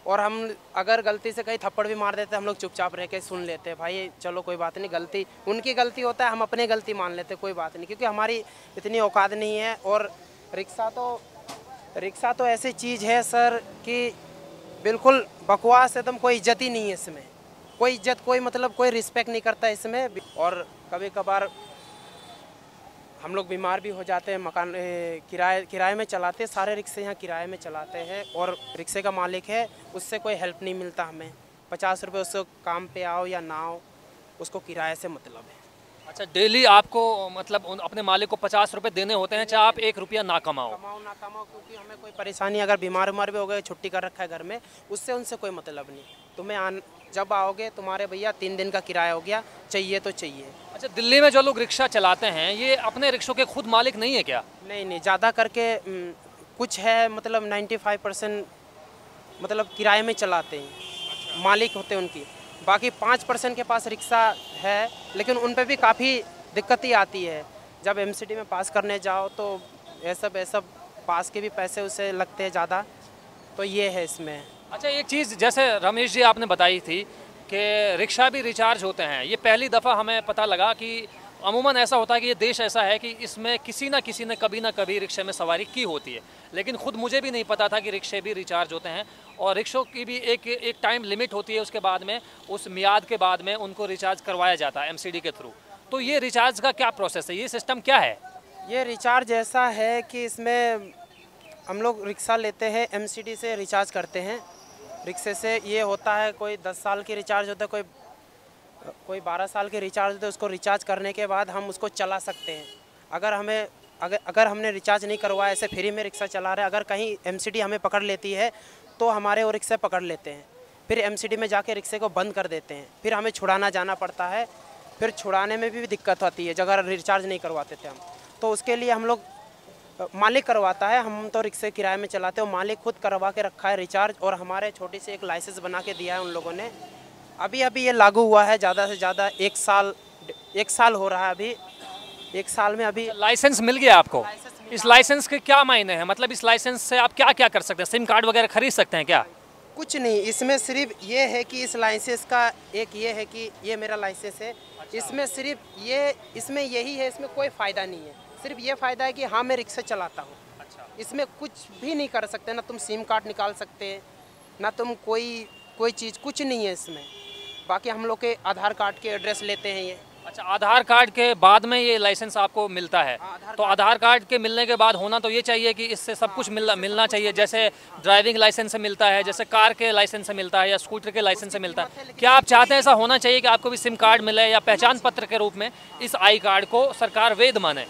और हम अगर गलती से कहीं थप्पड़ भी मार देते हैं, हम लोग चुपचाप रह के सुन लेते हैं, भाई चलो कोई बात नहीं, गलती उनकी गलती होता है, हम अपने गलती मान लेते हैं, कोई बात नहीं, क्योंकि हमारी इतनी औकात नहीं है। और रिक्शा तो ऐसी चीज़ है सर कि बिल्कुल बकवास, एकदम कोई इज्जत ही नहीं है इसमें, कोई इज्जत, कोई मतलब कोई रिस्पेक्ट नहीं करता इसमें। और कभी कभार हम लोग बीमार भी हो जाते हैं, मकान किराए में चलाते, सारे रिक्शे यहाँ किराए में चलाते हैं, और रिक्शे का मालिक है, उससे कोई हेल्प नहीं मिलता हमें। 50 रुपये उससे काम पे आओ या ना आओ, उसको किराए से मतलब है।
अच्छा, डेली आपको मतलब अपने मालिक को 50 रुपये देने होते हैं, चाहे आप 1 रुपया ना कमाओ?
ना कमाओ, क्योंकि हमें कोई परेशानी, अगर बीमार भी हो गए, छुट्टी कर रखा है घर में, उससे उनसे कोई मतलब नहीं। तुम्हें जब आओगे तुम्हारे भैया 3 दिन का किराया हो गया, चाहिए तो चाहिए।
अच्छा, दिल्ली में जो लोग रिक्शा चलाते हैं ये अपने रिक्शों के खुद मालिक नहीं है क्या?
नहीं, ज़्यादा करके कुछ है, मतलब 95% मतलब किराए में चलाते हैं, मालिक होते हैं उनकी। बाकी 5% के पास रिक्शा है, लेकिन उन पे भी काफ़ी दिक्कत ही आती है। जब एमसीडी में पास करने जाओ तो ये सब पास के भी पैसे उसे लगते हैं ज़्यादा, तो ये है इसमें।
अच्छा, एक चीज़ जैसे रमेश जी आपने बताई थी कि रिक्शा भी रिचार्ज होते हैं, ये पहली दफ़ा हमें पता लगा कि अमूमन ऐसा होता है कि ये देश ऐसा है कि इसमें किसी न किसी ने कभी ना कभी रिक्शे में सवारी की होती है, लेकिन ख़ुद मुझे भी नहीं पता था कि रिक्शे भी रिचार्ज होते हैं और रिक्शों की भी एक टाइम लिमिट होती है, उसके बाद में उस मियाद के बाद में उनको रिचार्ज करवाया जाता है एमसीडी के थ्रू। तो ये रिचार्ज का क्या प्रोसेस है, ये सिस्टम क्या है?
ये रिचार्ज ऐसा है कि इसमें हम लोग रिक्शा लेते हैं, एमसीडी से रिचार्ज करते हैं। रिक्शे से ये होता है, कोई 10 साल की रिचार्ज होता है, कोई 12 साल के रिचार्ज होते हैं। उसको रिचार्ज करने के बाद हम उसको चला सकते हैं। अगर हमने रिचार्ज नहीं करवाया, ऐसे फ्री में रिक्शा चला रहे, अगर कहीं एमसीडी हमें पकड़ लेती है तो हमारे वो रिक्शे पकड़ लेते हैं, फिर एमसीडी में जाके रिक्शे को बंद कर देते हैं, फिर हमें छुड़ाना जाना पड़ता है। फिर छुड़ाने में भी दिक्कत आती है अगर रिचार्ज नहीं करवाते थे हम, तो उसके लिए हम लोग मालिक करवाता है, हम तो रिक्शे किराए में चलाते हैं। मालिक खुद करवा के रखा है रिचार्ज, और हमारे छोटी सी एक लाइसेंस बना के दिया है उन लोगों ने। अभी ये लागू हुआ है, ज़्यादा से ज़्यादा 1 साल हो रहा है। अभी 1 साल में अभी
लाइसेंस मिल गया आपको? इस लाइसेंस के क्या मायने हैं, मतलब इस लाइसेंस से आप क्या क्या कर सकते हैं? सिम कार्ड वगैरह खरीद सकते हैं क्या?
कुछ नहीं, इसमें सिर्फ ये है कि इस लाइसेंस का एक ये है कि ये मेरा लाइसेंस है। अच्छा। इसमें सिर्फ इसमें यही है, इसमें कोई फ़ायदा नहीं है। सिर्फ ये फ़ायदा है कि हाँ मैं रिक्शा चलाता हूँ। अच्छा। इसमें कुछ भी नहीं कर सकते, ना तुम सिम कार्ड निकाल सकते, ना तुम कोई चीज़, कुछ नहीं है इसमें। बाकी हम लोग के आधार कार्ड के एड्रेस लेते हैं ये।
अच्छा, आधार कार्ड के बाद में ये लाइसेंस आपको मिलता है? तो आधार कार्ड के मिलने के बाद होना तो ये चाहिए कि इससे सब कुछ मिलना चाहिए, जैसे ड्राइविंग लाइसेंस से मिलता है, जैसे कार के लाइसेंस से मिलता है या स्कूटर के लाइसेंस से मिलता है। क्या आप चाहते हैं ऐसा होना चाहिए कि आपको भी सिम कार्ड मिले या पहचान पत्र के रूप में इस आई कार्ड को सरकार वैध माने?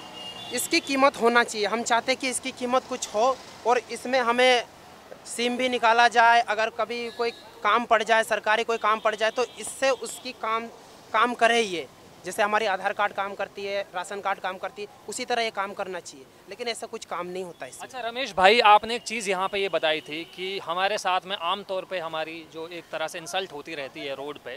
इसकी कीमत होना चाहिए, हम चाहते हैं कि इसकी कीमत कुछ हो, और इसमें हमें सिम भी निकाला जाए। अगर कभी कोई काम पड़ जाए, सरकारी कोई काम पड़ जाए, तो इससे उसकी काम करे ये। जैसे हमारी आधार कार्ड काम करती है, राशन कार्ड काम करती है, उसी तरह ये काम करना चाहिए, लेकिन ऐसा कुछ काम नहीं होता इसमें।
अच्छा रमेश भाई, आपने एक चीज़ यहाँ पे ये बताई थी कि हमारे साथ में आम तौर पे हमारी जो एक तरह से इंसल्ट होती रहती है रोड पे,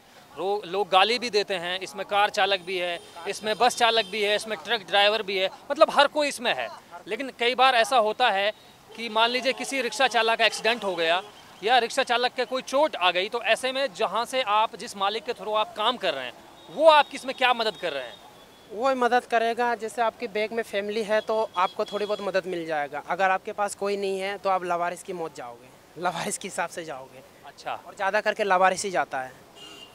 लोग गाली भी देते हैं। इसमें कार चालक भी है, इसमें बस चालक भी है, इसमें ट्रक ड्राइवर भी है, मतलब हर कोई इसमें है। लेकिन कई बार ऐसा होता है कि मान लीजिए किसी रिक्शा चालक का एक्सीडेंट हो गया या रिक्शा चालक के कोई चोट आ गई, तो ऐसे में जहाँ से आप जिस मालिक के थ्रू आप काम कर रहे हैं वो आपकी इसमें क्या मदद कर रहे हैं?
वो मदद करेगा, जैसे आपके बैग में फैमिली है तो आपको थोड़ी बहुत मदद मिल जाएगा। अगर आपके पास कोई नहीं है तो आप लावारिस की मौत जाओगे, लावारिस के हिसाब से जाओगे।
अच्छा।
और ज़्यादा करके लावारिस ही जाता है,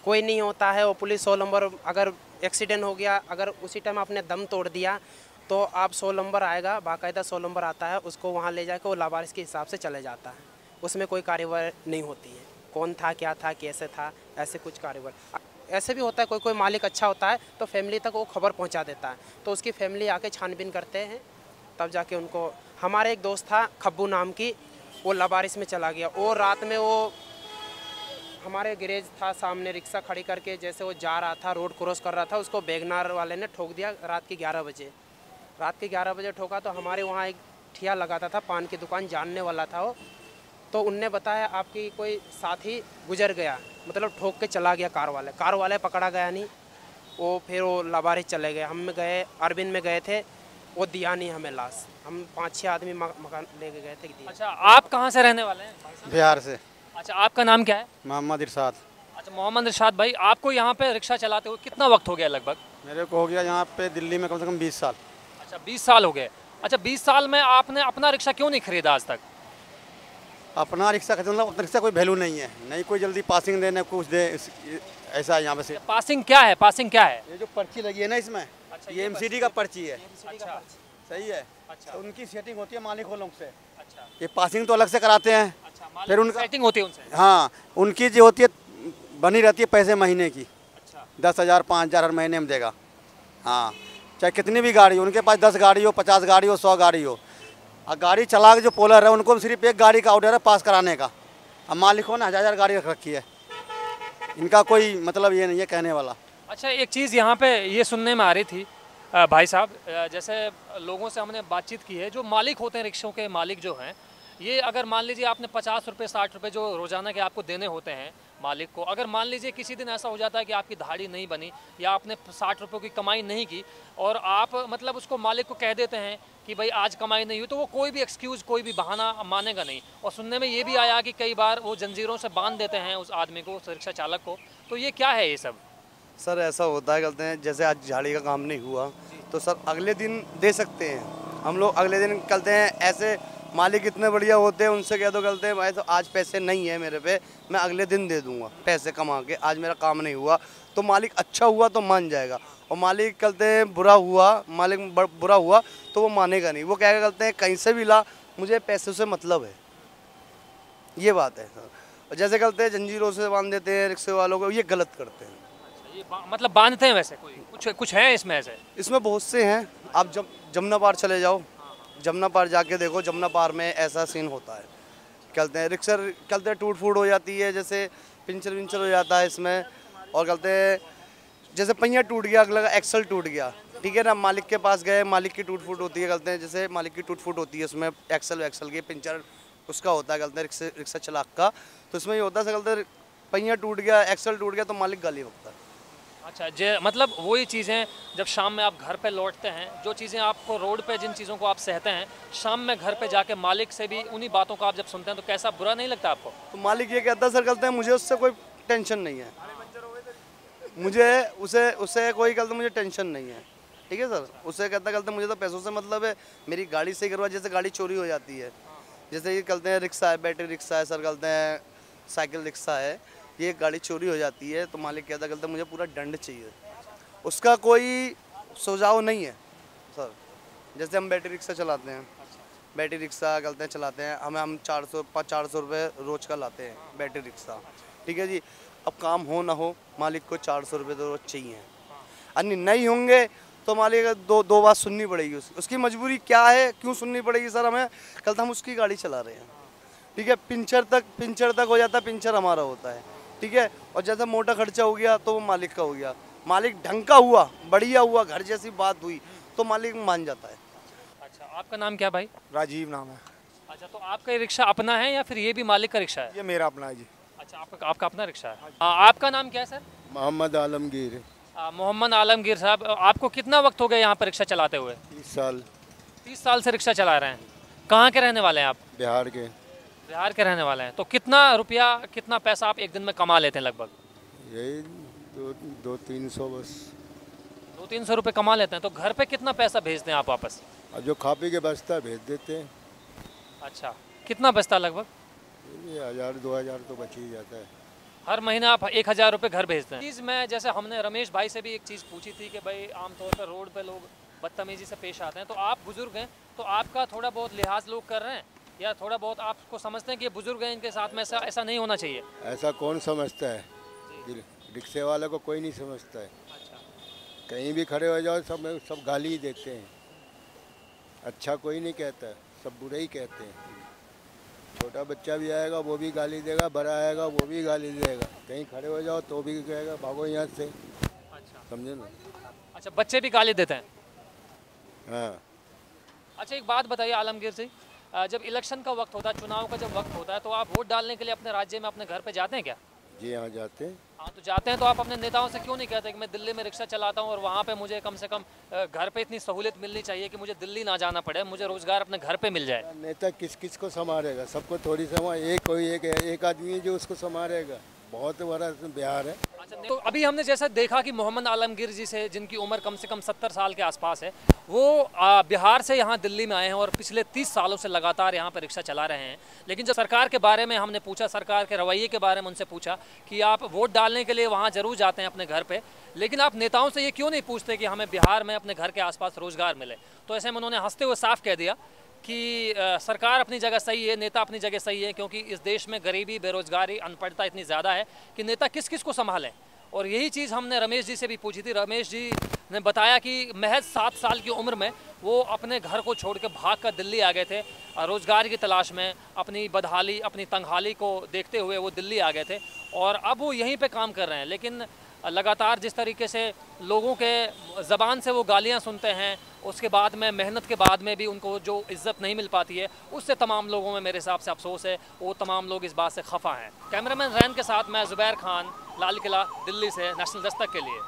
कोई नहीं होता है। वो पुलिस 100 नंबर, अगर एक्सीडेंट हो गया, अगर उसी टाइम आपने दम तोड़ दिया तो आप 100 नंबर आएगा, बाकायदा 100 नंबर आता है, उसको वहाँ ले जाकर वो लावारिस के हिसाब से चले जाता है। उसमें कोई कार्रवाई नहीं होती है, कौन था, क्या था, कैसे था, ऐसे कुछ कार्रवाई। ऐसे भी होता है, कोई मालिक अच्छा होता है तो फैमिली तक वो खबर पहुंचा देता है, तो उसकी फैमिली आके छानबीन करते हैं, तब जाके उनको। हमारे एक दोस्त था खब्बू नाम की, वो लावारिस में चला गया। वो रात में वो हमारे गैरेज था सामने, रिक्शा खड़ी करके जैसे वो जा रहा था, रोड क्रॉस कर रहा था, उसको वैगनार वाले ने ठोक दिया रात के 11 बजे। रात के 11 बजे ठोका तो हमारे वहाँ एक ठिया लगाता था, पान की दुकान, जानने वाला था वो, तो उनने बताया आपकी कोई साथी गुजर गया, मतलब ठोक के चला गया कार वाले पकड़ा गया नहीं। वो फिर वो लावारिस चले गए। हम गए, अरविंद में गए थे, वो दिया नहीं हमें लाश। हम 5-6 आदमी मकान ले गए थे।
अच्छा, आप कहाँ से रहने वाले हैं?
बिहार से।
अच्छा, आपका नाम क्या है?
मोहम्मद इरशाद।
अच्छा, मोहम्मद इरशाद भाई, आपको यहाँ पे रिक्शा चलाते हुए कितना वक्त हो गया लगभग?
मेरे को हो गया यहाँ पे दिल्ली में कम से कम 20 साल।
अच्छा, 20 साल हो गए। अच्छा, 20 साल में आपने अपना रिक्शा क्यों नहीं खरीदा आज तक?
अपना रिक्शा खरीदना, मतलब अपना रिक्शा कोई वैल्यू नहीं है, नहीं कोई जल्दी पासिंग दे, न कुछ दे, ऐसा है यहाँ पे से।
पासिंग क्या है? पासिंग क्या है?
ये जो पर्ची लगी है ना इसमें,
अच्छा,
ये एमसीडी का पर्ची है।
अच्छा,
सही है।
अच्छा,
तो उनकी सेटिंग होती है मालिक वालों से।
अच्छा,
ये पासिंग तो अलग से कराते हैं।
अच्छा,
फिर उनका
सेटिंग होती है उनसे?
हाँ, उनकी जो होती है बनी रहती है पैसे महीने की।
अच्छा,
10,000 5,000 हर महीने में देगा। हाँ, चाहे कितनी भी गाड़ी हो, उनके पास 10 गाड़ी हो, 50 गाड़ी हो, 100 गाड़ी हो, और गाड़ी चला के जो पोलर है उनको सिर्फ एक गाड़ी का ऑर्डर है पास कराने का। अब मालिक हो ना 1000 गाड़ी रख रखी है। इनका कोई मतलब ये नहीं है कहने वाला।
अच्छा, एक चीज़ यहाँ पे ये सुनने में आ रही थी भाई साहब, जैसे लोगों से हमने बातचीत की है, जो मालिक होते हैं रिक्शों के मालिक जो हैं, ये अगर मान लीजिए आपने 50 रुपये 60 रुपये जो रोज़ाना के आपको देने होते हैं मालिक को, अगर मान लीजिए किसी दिन ऐसा हो जाता है कि आपकी दिहाड़ी नहीं बनी या आपने 60 रुपये की कमाई नहीं की और आप मतलब उसको मालिक को कह देते हैं कि भाई आज कमाई नहीं हुई, तो वो कोई भी एक्सक्यूज़ कोई भी बहाना मानेगा नहीं। और सुनने में ये भी आया कि कई बार वो जंजीरों से बांध देते हैं उस आदमी को, उस रिक्शा चालक को। तो ये क्या है ये सब?
सर ऐसा होता है, कहते हैं जैसे आज झाड़ी का काम नहीं हुआ तो सर अगले दिन दे सकते हैं हम लोग, अगले दिन कहते हैं ऐसे मालिक इतने बढ़िया होते हैं, उनसे कह दो कहते हैं भाई तो आज पैसे नहीं है मेरे पे, मैं अगले दिन दे दूंगा पैसे कमा के, आज मेरा काम नहीं हुआ। तो मालिक अच्छा हुआ तो मान जाएगा, और मालिक कहते हैं बुरा हुआ, मालिक बुरा हुआ तो वो मानेगा नहीं, वो क्या कहते हैं कहीं से भी ला, मुझे पैसे से मतलब है, ये बात है सर। और जैसे कहते हैं जंजीरों से बांध देते हैं रिक्शे वालों को, ये गलत करते हैं।
ये मतलब बांधते हैं वैसे कोई कुछ है इसमें ऐसे?
इसमें बहुत से हैं, आप जब जमुना पार चले जाओ, जमुना पार जाके देखो, जमुना पार में ऐसा सीन होता है, कहते हैं रिक्शा कहते हैं टूट फूट हो जाती है, जैसे पिंचर विंचर हो जाता है इसमें, और कहते हैं जैसे पहिया टूट गया, अगला एक्सल टूट गया, ठीक है ना, मालिक के पास गए, मालिक की टूट फूट होती है, कहते हैं जैसे मालिक की टूट फूट होती है उसमें एक्सल की पिंचर उसका होता है, कहते हैं रिक्शा चलाक का, तो इसमें ये होता है कहते हैं पहिया टूट गया, एक्सल टूट गया तो मालिक गाली बकता है।
अच्छा, जे मतलब वही चीज़ें जब शाम में आप घर पे लौटते हैं, जो चीज़ें आपको रोड पे जिन चीज़ों को आप सहते हैं, शाम में घर पे जाके मालिक से भी उन्हीं बातों को आप जब सुनते हैं तो कैसा बुरा नहीं लगता आपको?
तो मालिक ये कहता है सर, कहते हैं मुझे उससे कोई टेंशन नहीं है, मुझे उससे कोई कहते मुझे टेंशन नहीं है, ठीक है सर, उससे कहते मुझे तो पैसों से मतलब है, मेरी गाड़ी सही करवा, जैसे गाड़ी चोरी हो जाती है, जैसे ये कहते हैं रिक्शा है, बैटरी रिक्शा है सर, कहते हैं साइकिल रिक्शा है, ये गाड़ी चोरी हो जाती है तो मालिक कहता है मुझे पूरा दंड चाहिए, उसका कोई सुझाव नहीं है सर। जैसे हम बैटरी रिक्शा चलाते हैं, बैटरी रिक्शा कहते हैं चलाते हैं, हम 400 रुपये रोज़ का लाते हैं बैटरी रिक्शा, ठीक है जी। अब काम हो ना हो, मालिक को 400 रुपये तो रोज़ चाहिए, अन्य नहीं होंगे तो मालिक दो बात सुननी पड़ेगी, उसकी मजबूरी क्या है, क्यों सुननी पड़ेगी सर हमें, कल हम उसकी गाड़ी चला रहे हैं, ठीक है, पिंचर तक हो जाता है, पिंचर हमारा होता है, ठीक है, और जैसे मोटा खर्चा हो गया तो वो मालिक का हो गया, मालिक ढंग का हुआ, बढ़िया हुआ, घर जैसी बात हुई तो मालिक मान जाता है।
अच्छा, आपका नाम क्या भाई?
राजीव नाम है।
अच्छा, तो आपका ये रिक्शा अपना है या फिर ये भी मालिक का रिक्शा है?
ये मेरा अपना है जी।
अच्छा, आपका अपना रिक्शा है। आपका नाम क्या है सर?
मोहम्मद आलमगीर।
मोहम्मद आलमगीर साहब, आपको कितना वक्त हो गया यहाँ पर रिक्शा चलाते हुए?
30 साल।
30 साल से रिक्शा चला रहे हैं। कहाँ के रहने वाले हैं आप?
बिहार के।
बिहार के रहने वाले हैं। तो कितना रुपया, कितना पैसा आप एक दिन में कमा लेते हैं लगभग?
यही 200-300 बस।
200-300 रुपये कमा लेते हैं। तो घर पे कितना पैसा भेजते हैं आप वापस?
जो खा पी के बचता है भेज देते हैं।
अच्छा, कितना बचता है लगभग?
1000-2000 तो बच ही जाता है।
हर महीना आप 1000 रुपये घर भेजते हैं। चीज़ मैं जैसे हमने रमेश भाई से भी एक चीज़ पूछी थी कि भाई आमतौर पर रोड पे लोग बदतमीजी से पेश आते हैं, तो आप बुजुर्ग हैं तो आपका थोड़ा बहुत लिहाज लोग कर रहे हैं या थोड़ा बहुत आपको समझते हैं कि ये बुजुर्ग हैं, इनके साथ में ऐसा नहीं होना चाहिए?
ऐसा कौन समझता है, रिक्शे वाले को कोई नहीं समझता है।
अच्छा,
कहीं भी खड़े हो जाओ सब गाली ही देते हैं, अच्छा कोई नहीं कहता है, सब बुरे ही कहते हैं। छोटा बच्चा भी आएगा वो भी गाली देगा, बड़ा आएगा वो भी गाली देगा, कहीं खड़े हो जाओ तो भी कहेगा भागो यहाँ से।
अच्छा,
समझे ना?
अच्छा, बच्चे भी गाली देते हैं?
हाँ।
अच्छा, एक बात बताइए आलमगीर जी, जब इलेक्शन का वक्त होता है, चुनाव का जब वक्त होता है, तो आप वोट डालने के लिए अपने राज्य में अपने घर पे जाते हैं क्या?
जी हाँ, जाते हैं।
हाँ, तो जाते हैं तो आप अपने नेताओं से क्यों नहीं कहते कि मैं दिल्ली में रिक्शा चलाता हूँ और वहाँ पे मुझे कम से कम घर पे इतनी सहूलियत मिलनी चाहिए कि मुझे दिल्ली ना जाना पड़े, मुझे रोजगार अपने घर पे मिल जाए?
नेता किस को संभालेगा, सबको थोड़ी एक आदमी है जो उसको संभालेगा, बहुत बड़ा बिहार है।
अच्छा, तो अभी हमने जैसा देखा कि मोहम्मद आलमगीर जी से, जिनकी उम्र कम से कम 70 साल के आसपास है, वो बिहार से यहाँ दिल्ली में आए हैं और पिछले 30 सालों से लगातार यहाँ पर रिक्शा चला रहे हैं। लेकिन जब सरकार के बारे में हमने पूछा, सरकार के रवैये के बारे में उनसे पूछा कि आप वोट डालने के लिए वहाँ ज़रूर जाते हैं अपने घर पे, लेकिन आप नेताओं से ये क्यों नहीं पूछते कि हमें बिहार में अपने घर के आसपास रोज़गार मिले? तो ऐसे में उन्होंने हंसते हुए साफ कह दिया कि सरकार अपनी जगह सही है, नेता अपनी जगह सही है, क्योंकि इस देश में गरीबी, बेरोजगारी, अनपढ़ता इतनी ज़्यादा है कि नेता किस किस को संभालें। और यही चीज़ हमने रमेश जी से भी पूछी थी। रमेश जी ने बताया कि महज 7 साल की उम्र में वो अपने घर को छोड़ के भाग कर दिल्ली आ गए थे, रोज़गार की तलाश में, अपनी बदहाली, अपनी तंगहाली को देखते हुए वो दिल्ली आ गए थे और अब वो यहीं पे काम कर रहे हैं। लेकिन लगातार जिस तरीके से लोगों के ज़बान से वो गालियां सुनते हैं, उसके बाद में मेहनत के बाद में भी उनको जो इज़्ज़त नहीं मिल पाती है, उससे तमाम लोगों में मेरे हिसाब से अफसोस है। वो तमाम लोग इस बात से खफा हैं। कैमरामैन रैन के साथ मैं ज़ुबैर खान, लाल किला, दिल्ली से नेशनल दस्तक के लिए।